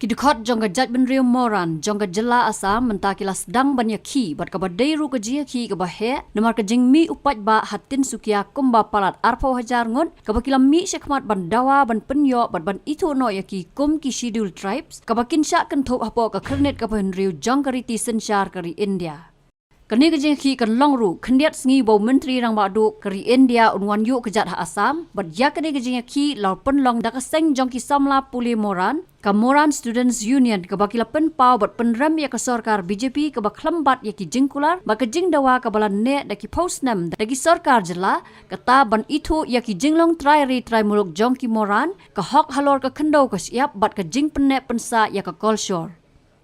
Kidukot jongga jat benriu moran jongga jela asam mentah kila sedang banyak ki bat kabadai ru kejia ki kebahe nomor kejing mi upat ba hatin sukia kumba palat arpau hajar ngon kabakila mi sekmat bandawa ban penyo bat ban itu no yaki kum ki schedule tribes kabakin syak kentop hapo ka kernet kabenriu jonggariti sensyar kari India. Kini kejeng ki kan longru kendiat sengi bau menteri rang badu keri India unwan yu kejat ha Assam bat ya kini kejeng ki lau penlong dak seng jong ki samla puli moran ka Moran Students Union ka bakila pen pau bat penram ya ka sorkar BJP ka baklambat ya ki jingkular ba ka jing dawa ka balan ne da ki postnam da ki sorkar jela kata ban itu ya ki jinglong try muluk jong ki moran ka hok halor ka kendau ka siap bat ka jing penne pensa ya ka kolshore.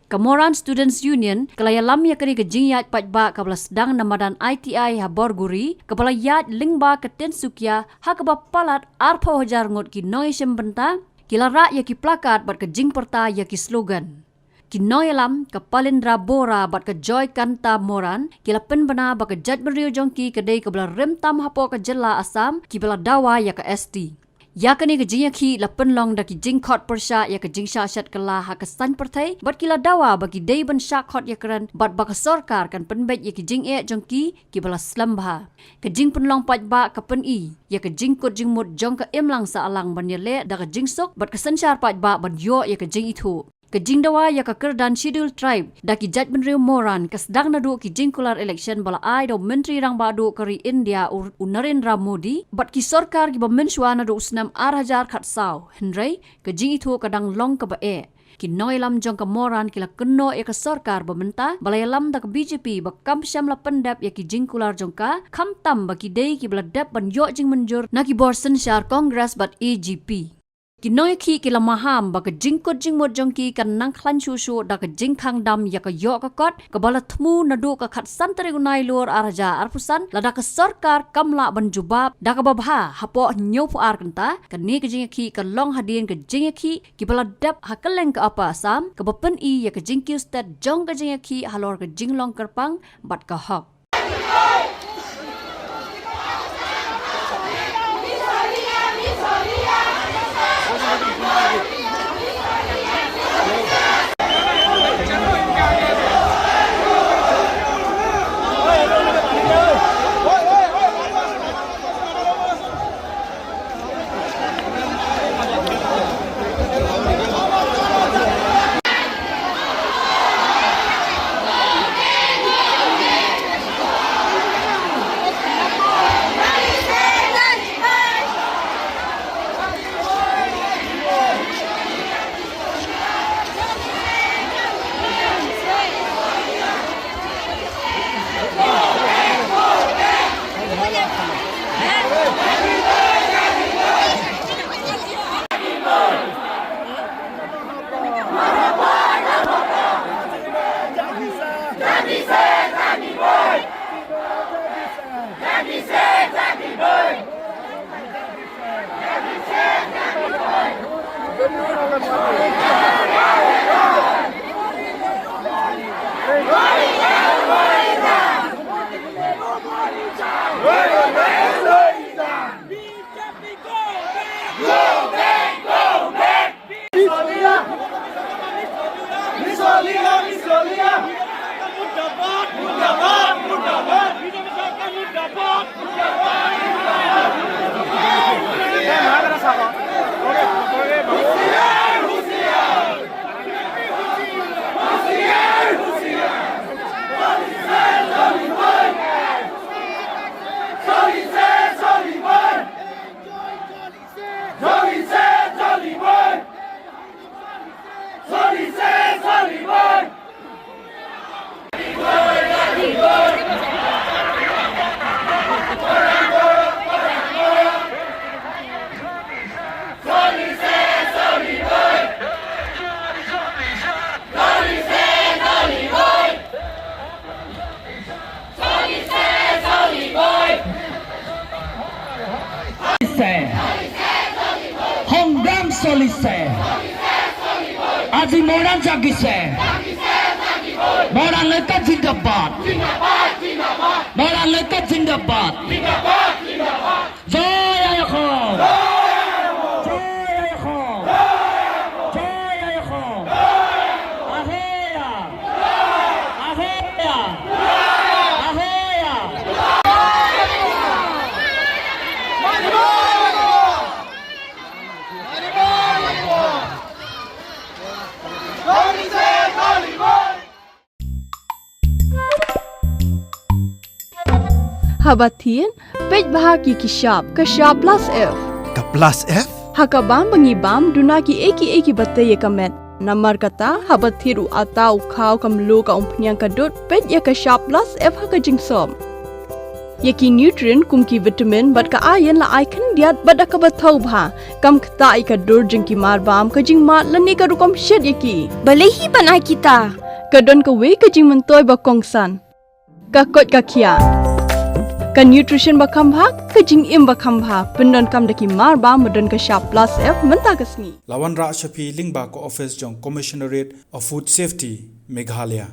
Kamoran Students Union kelaya lam ya keri kejing yat pajba kabla sedang namadan ITI ha Borguri kepala yat lingba keten sukia ha keba palat arpau hajar ngot ki noi sembenta kila rak ya ki plakat bat kejing perta ya ki slogan ki noi lam kapalindra bora bat ke joy kanta moran kila pen bena ba ke jat beriu jongki kedai kebla rem tam hapo ke jela Assam ki bela dawa ya ke ST. Ya kini kejing ki la penlong da ki jing khot persya ya ke jing syashat kala ha ke san pertai bat kila dawa bagi dei ban syak khot ya keran bat ba ke sorkar kan penbet ya ki jing e jongki ki bala slamba ke jing penlong pat ba ke pen i ya ke jing kot jing mut jong ke emlang sa alang ban ya le da ke jing sok bat ke sensyar pat ba ban yo ya ke jing itu ke jing dawa ya ke kerdan schedule tribe da ki jat benriu moran ke sedang nadu ki jing kular election bala ai do menteri rang badu keri India Narendra Modi bat ki sorkar ki bamenswa nadu usnam arhajar khatsau henry ke jing itu kadang long ke bae ki noi lam jong ke moran kila kenno ya ke sorkar bamenta balai lam da ke BJP ba kam syam la pendap ya ki jing kular jongka kham tam ba ki dei ki bladap ban yo jing menjur na ki bor sensyar congress bat AGP. Kinoi ki kila maham ba ke jingkot jingmot jongki kan nang khlan susu da ke jingkhang dam ya ke yo ka kot ke bala thmu nadu ka khat santri gunai lur araja arpusan lada ke sorkar kamla ban jubab da ke babha hapo nyop ar kanta ke ni ke jingki ke long hadien ke jingki ki bala dap hakeleng ke apa Assam ke bapen i ya ke jingki stat jong ke jingki halor ke jinglong kerpang bat ka hok. Aji Moran Jagise Moran Lekat Zindabad Moran Lekat Zindabad Jaya Yakob Jaya Yakob Jaya Yakob habatin pej bahaki kishap kashap plus F Ka plus F? hakabam bangibam dunaki eki batay kamet namar kata habathiru atau kau kamlu ka umpnyang kadut pej ya kashap plus F hakajingsom Yaki nutrient kumki vitamin bat ka ayan la aikan diat bat ka bathau bha kam khta ai ka dur jingki marbam ka jing mat lani ka rukom shed yaki balehi banai kita ka don ka we ka jing mentoy ba kongsan ka kot ka khia ka nutrition ba kham bha ka jing im ba kham bha pendon kam daki marbam modon ka sharp plus F menta kasni Lawan Ra Shafi Lingba ko office jong Commissionerate of Food Safety Meghalaya